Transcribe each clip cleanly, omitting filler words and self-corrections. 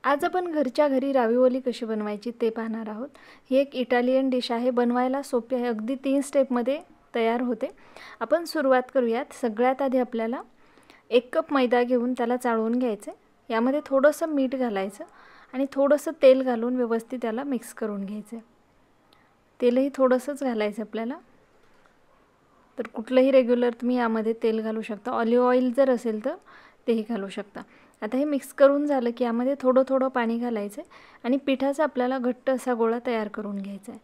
आज आपण घरच्या घरी राविओली कशी बनवायची ते पाहणार आहोत। ही एक इटालियन डिश आहे, बनवायला सोपी आहे, अगदी 3 स्टेपमध्ये तयार होते। आपण सुरुवात करूयात। सगळ्यात आधी आपल्याला 1 कप मैदा घेऊन त्याला चाळून घ्यायचे। यामध्ये थोडंसं मीठ घालायचं आणि थोडंसं तेल घालून व्यवस्थित त्याला मिक्स करून घ्यायचे। तेलही थोडंसंच घालायचं आपल्याला। तर कुठलंही रेग्युलर तुम्ही यामध्ये तेल घालू शकता, ऑलिव्ह ऑइल जर असेल तर तेही घालू शकता। आता हे मिक्स करून झालं की यामध्ये थोडं थोडं पाणी घालायचं आणि पिठाचा आपल्याला घट्ट असा गोळा तयार करून घ्यायचा आहे।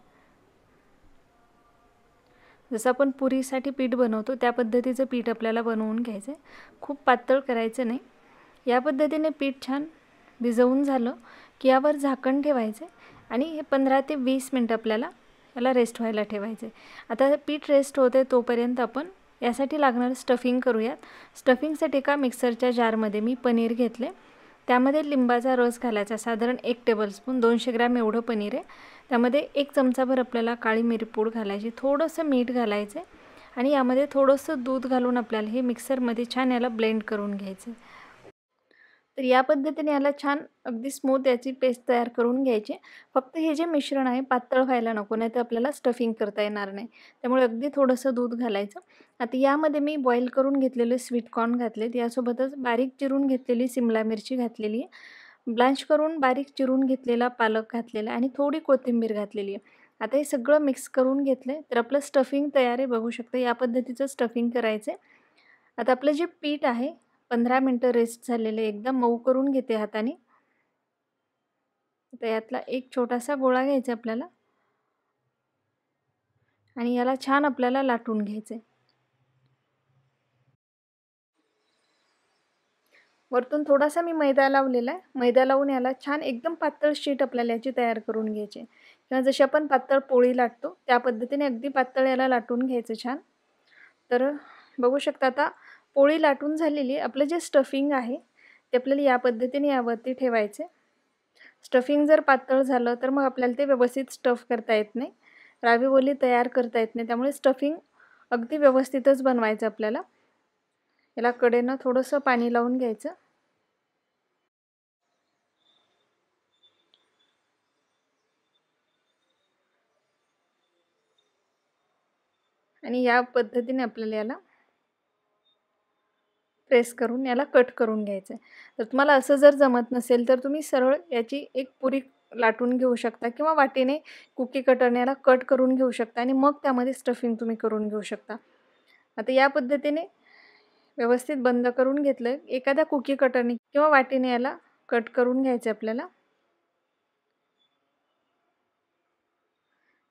जसं आपण पुरीसाठी पीठ बनवतो त्या पद्धतीचं पीठ आपल्याला बनवून घ्यायचं आहे, खूप पातळ करायचं नाही। या पद्धतीने पीठ छान भिजवून झालं की यावर झाकण ठेवायचे आणि हे 15 ते 20 मिनिट आपल्याला याला रेस्ट व्हायला ठेवायचे। आता पीठ रेस्ट होते तोपर्यंत आपण यासाठी लागणारं स्टफिंग करूयात। स्टफिंगसाठी एका मिक्सरच्या जारमध्ये मी पनीर घेतले, त्यामध्ये लिंबाचा रस घालायचा, साधारण 1 टेबलस्पून, 200 ग्रॅम एवढं पनीर आहे। त्यामध्ये 1 चमचाभर आपल्याला काळी मिरपूड घालायची, थोडंसं मीठ घालायचं आणि यामध्ये थोडंसं दूध घालून आपल्याला हे मिक्सरमध्ये छान याला ब्लेंड करून घ्यायचं। तर या पद्धतीने याला छान अगदी स्मूथ याची पेस्ट तयार करून घ्यायची। फक्त हे जे मिश्रण आहे पातळ व्हायला नको, नाही तर आपल्याला स्टफिंग करता येणार नाही, त्यामुळे अगदी थोडंसं दूध घालायचं। आता यामध्ये मी बॉईल करून घेतलेले स्वीट कॉर्न घातलेत, यासोबतच बारीक चिरून घेतलेली सिमला मिरची घातलेली आहे, ब्लांच करून बारीक चिरून घेतलेला पालक घातलेला आणि थोडी कोथिंबीर घातलेली आहे। आता हे सगळं मिक्स करून घेतलं तर आपलं स्टफिंग तयार आहे, बघू शकता या पद्धतीचं स्टफिंग करायचं आहे। आता आपलं जे पीठ आहे 15 मिनिटं रेस्ट झालेले एकदम मऊ करून घेते हाताने। आता यातला एक छोटासा गोळा घ्यायचा आपल्याला आणि याला छान आपल्याला लाटून घ्यायचे। वरतून थोडासा मी मैदा लावलेला आहे, मैदा लावून याला छान एकदम पातळ शीट आपल्याला याची तयार करून घ्यायची किंवा जशी आपण पातळ पोळी लाटतो त्या पद्धतीने अगदी पातळ याला लाटून घ्यायचं छान। तर बघू शकता आता पोळी लाटून झालेली, आपलं जे स्टफिंग आहे ते आपल्याला या पद्धतीने यावरती ठेवायचे। स्टफिंग जर पातळ झालं तर मग आपल्याला ते व्यवस्थित स्टफ करता येत नाही, राविओली तयार करता येत नाही, त्यामुळे स्टफिंग अगदी व्यवस्थितच बनवायचं आपल्याला। याला कडेनं थोडंसं पाणी लावून घ्यायचं आणि या पद्धतीने आपल्याला याला प्रेस करून याला कट करून घ्यायचं आहे। तर तुम्हाला असं जर जमत नसेल तर तुम्ही सरळ याची एक पुरी लाटून घेऊ शकता किंवा वाटीने कुकी कटरने याला कट करून घेऊ शकता आणि मग त्यामध्ये स्टफिंग तुम्ही करून घेऊ शकता। आता या पद्धतीने व्यवस्थित बंद करून घेतलं, एखाद्या कुकी कटरने किंवा वाटीने याला कट करून घ्यायचं आपल्याला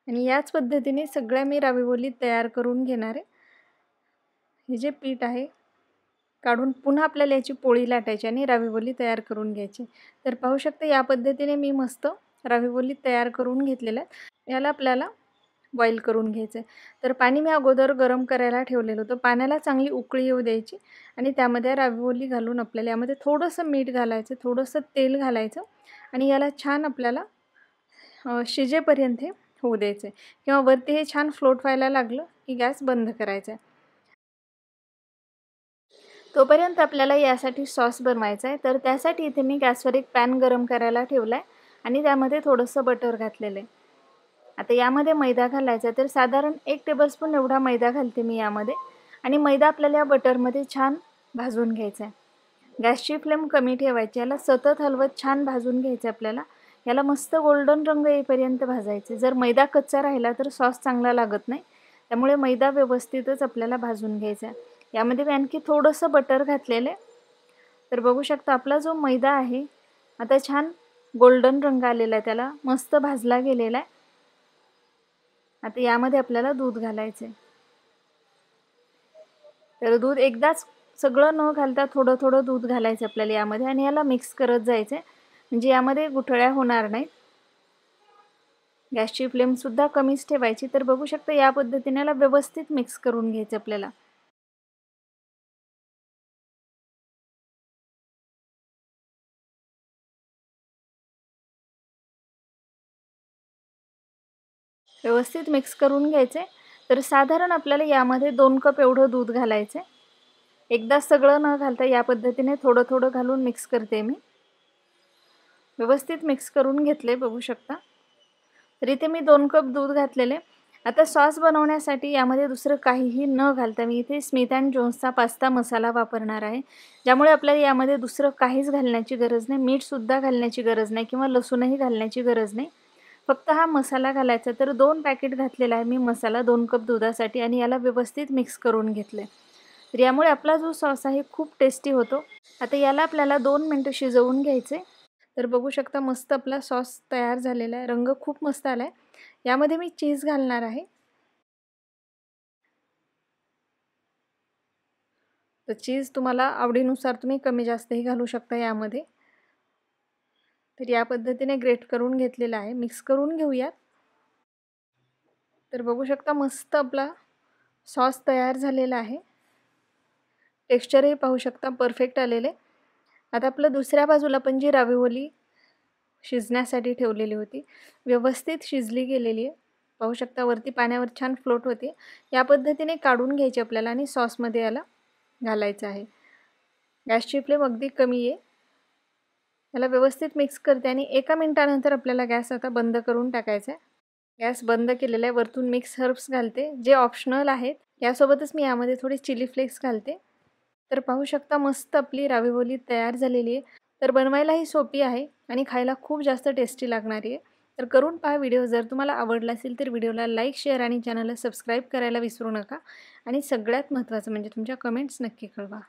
आणि याच पद्धतीने सगळ्या मी राविओली तयार करून घेणार आहे। हे जे पीठ आहे काढून पुन्हा आपल्याला याची पोळी लाटायची आणि राविओली तयार करून घ्यायची। तर पाहू शकता या पद्धतीने मी मस्त राविओली तयार करून घेतलेल्या आहेत। याला आपल्याला बॉईल करून घ्यायचं आहे। तर पाणी मी अगोदर गरम करायला ठेवलेलं होतं, पाण्याला चांगली उकळी येऊ द्यायची आणि त्यामध्ये राविओली घालून आपल्याला यामध्ये थोडंसं मीठ घालायचं, थोडंसं तेल घालायचं आणि याला छान आपल्याला शिजेपर्यंत हे होऊ द्यायचं आहे किंवा वरती हे छान फ्लोट व्हायला लागलं की गॅस बंद करायचा आहे। तोपर्यंत आपल्याला यासाठी सॉस बनवायचा आहे। तर त्यासाठी इथे मी गॅसवर एक पॅन गरम करायला ठेवला आहे आणि त्यामध्ये थोडंसं बटर घातलेलं आहे। आता यामध्ये मैदा घालायचा, तर साधारण 1 टेबलस्पून एवढा मैदा घालते मी यामध्ये आणि मैदा आपल्याला या बटरमध्ये छान भाजून घ्यायचा आहे। गॅसची फ्लेम कमी ठेवायची, याला सतत हलवत छान भाजून घ्यायचं आपल्याला। याला मस्त गोल्डन रंग येईपर्यंत भाजायचे। जर मैदा कच्चा राहिला तर सॉस चांगला लागत नाही, त्यामुळे मैदा व्यवस्थितच आपल्याला भाजून घ्यायचा आहे। यामध्ये मी आणखी थोडंसं बटर घातलेलं आहे। तर बघू शकता आपला जो मैदा आहे आता छान गोल्डन रंग आलेला आहे, त्याला मस्त भाजला गेलेला आहे। आता यामध्ये आपल्याला दूध घालायचं आहे। तर दूध एकदाच सगळं न घालता थोडं थोडं दूध घालायचं आपल्याला यामध्ये आणि याला मिक्स करत जायचं आहे, म्हणजे यामध्ये गुठळ्या होणार नाहीत। गॅसची फ्लेम सुद्धा कमीच ठेवायची। तर बघू शकता या पद्धतीने याला व्यवस्थित मिक्स करून घ्यायचं आपल्याला। व्यवस्थित मिक्स करून घ्यायचे। तर साधारण आपल्याला यामध्ये 2 कप एवढं दूध घालायचं आहे। एकदा सगळं न घालता या पद्धतीने थोडं थोडं घालून मिक्स करते मी। व्यवस्थित मिक्स करून घेतले बघू शकता। तर इथे मी 2 कप दूध घातलेले। आता सॉस बनवण्यासाठी यामध्ये दुसरं काहीही न घालता मी इथे स्मिथ अँड जोन्सचा पास्ता मसाला वापरणार आहे, ज्यामुळे आपल्याला यामध्ये दुसरं काहीच घालण्याची गरज नाही, मीठसुद्धा घालण्याची गरज नाही किंवा लसूणही घालण्याची गरज नाही। फक्त हा मसाला घालायचा। तर 2 पॅकेट घातलेला आहे मी मसाला 2 कप दुधासाठी आणि याला व्यवस्थित मिक्स करून घेतले। तर यामुळे आपला जो सॉस आहे खूप टेस्टी होतो। आता याला आपल्याला 2 मिनिटं शिजवून घ्यायचे। तर बघू शकता मस्त आपला सॉस तयार झालेला आहे, रंग खूप मस्त आला आहे। यामध्ये मी चीज घालणार आहे। तर चीज तुम्हाला आवडीनुसार तुम्ही कमी जास्तही घालू शकता यामध्ये। तर या पद्धतीने ग्रेट करून घेतलेला आहे, मिक्स करून घेऊयात। तर बघू शकता मस्त आपला सॉस तयार झालेला आहे, टेक्स्चरही पाहू शकता परफेक्ट आलेले। आता आपलं दुसऱ्या बाजूला पण जी राविओली शिजण्यासाठी ठेवलेली होती व्यवस्थित शिजली गेलेली आहे, पाहू शकता वरती पाण्यावर छान फ्लोट होते। या पद्धतीने काढून घ्यायची आपल्याला आणि सॉसमध्ये याला घालायचं आहे। गॅसची फ्लेम अगदी कमी आहे। याला व्यवस्थित मिक्स करते आणि 1 मिनिटानंतर आपल्याला गॅस आता बंद करून टाकायचा आहे। गॅस बंद केलेला आहे। वरतून मिक्स हर्ब्स घालते जे ऑप्शनल आहेत। यासोबतच मी यामध्ये थोडी चिली फ्लेक्स घालते। तर पाहू शकता मस्त आपली राविओली तयार झालेली आहे। तर बनवायलाही सोपी आहे आणि खायला खूप जास्त टेस्टी लागणारी आहे। तर करून पहा व्हिडिओ। जर तुम्हाला आवडला असेल तर व्हिडिओला लाईक, शेअर आणि चॅनलला सबस्क्राईब करायला विसरू नका आणि सगळ्यात महत्त्वाचं म्हणजे तुमच्या कमेंट्स नक्की कळवा।